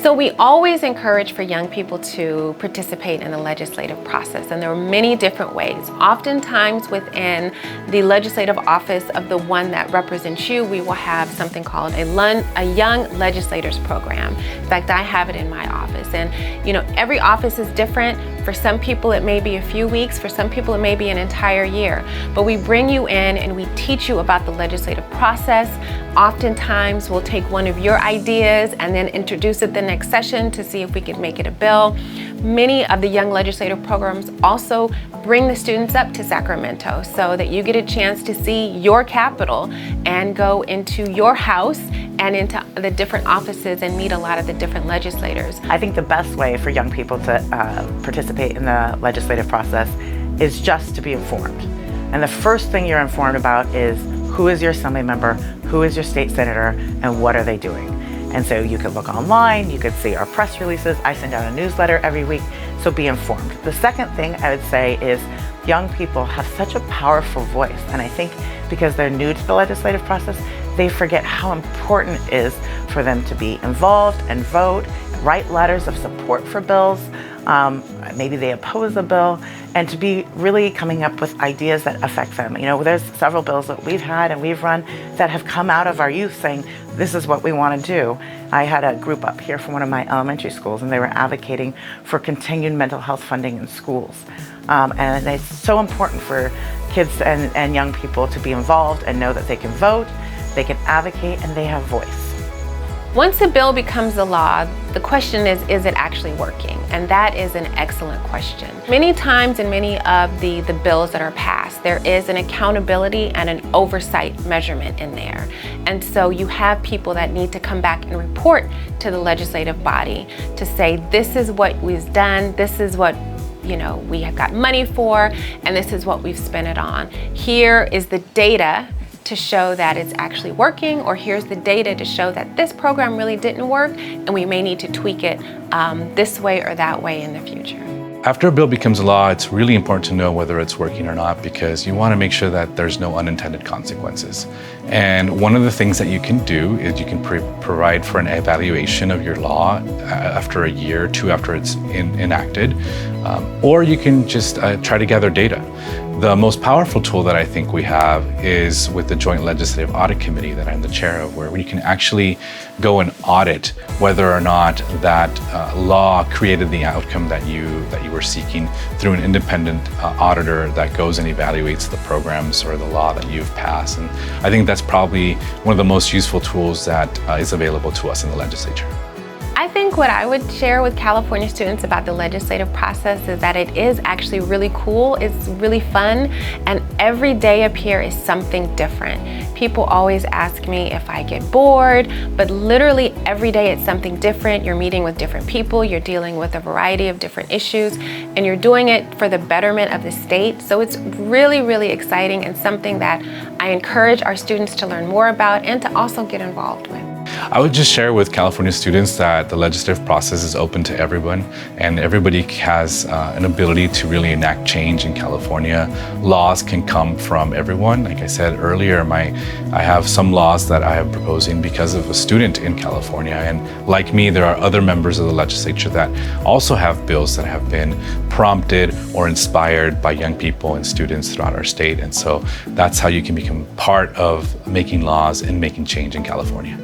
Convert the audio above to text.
So we always encourage for young people to participate in the legislative process, and there are many different ways. Oftentimes within the legislative office of the one that represents you, we will have something called a Young Legislators Program. In fact, I have it in my office, and every office is different. For some people it may be a few weeks, for some people it may be an entire year, but we bring you in and we teach you about the legislative process. Oftentimes we'll take one of your ideas and then introduce it the next session to see if we can make it a bill. Many of the Young Legislative programs also bring the students up to Sacramento so that you get a chance to see your capital and go into your house and into the different offices and meet a lot of the different legislators. I think the best way for young people to participate in the legislative process is just to be informed. And the first thing you're informed about is who is your assembly member, who is your state senator, and what are they doing. And so you could look online, you could see our press releases. I send out a newsletter every week, so be informed. The second thing I would say is young people have such a powerful voice, and I think because they're new to the legislative process, they forget how important it is for them to be involved and vote, write letters of support for bills, maybe they oppose a bill, and to be really coming up with ideas that affect them. There's several bills that we've had and we've run that have come out of our youth saying, this is what we want to do. I had a group up here from one of my elementary schools, and they were advocating for continued mental health funding in schools. And it's so important for kids and young people to be involved and know that they can vote, they can advocate, and they have voice. Once a bill becomes a law, the question is it actually working? And that is an excellent question. Many times in many of the bills that are passed, there is an accountability and an oversight measurement in there. And so you have people that need to come back and report to the legislative body to say, this is what we've done, this is what we have got money for, and this is what we've spent it on. Here is the data to show that it's actually working, or here's the data to show that this program really didn't work and we may need to tweak it this way or that way in the future. After a bill becomes a law, it's really important to know whether it's working or not, because you want to make sure that there's no unintended consequences. And one of the things that you can do is you can provide for an evaluation of your law after a year or two after it's enacted, or you can just try to gather data. The most powerful tool that I think we have is with the Joint Legislative Audit Committee that I'm the chair of, where we can actually go and audit whether or not that law created the outcome that you were seeking through an independent auditor that goes and evaluates the programs or the law that you've passed. And I think that's probably one of the most useful tools that is available to us in the legislature. I think what I would share with California students about the legislative process is that it is actually really cool, it's really fun, and every day up here is something different. People always ask me if I get bored, but literally every day it's something different. You're meeting with different people, you're dealing with a variety of different issues, and you're doing it for the betterment of the state. So it's really, really exciting and something that I encourage our students to learn more about and to also get involved with. I would just share with California students that the legislative process is open to everyone, and everybody has an ability to really enact change in California. Laws can come from everyone. Like I said earlier, I have some laws that I am proposing because of a student in California, and like me, there are other members of the legislature that also have bills that have been prompted or inspired by young people and students throughout our state. And so that's how you can become part of making laws and making change in California.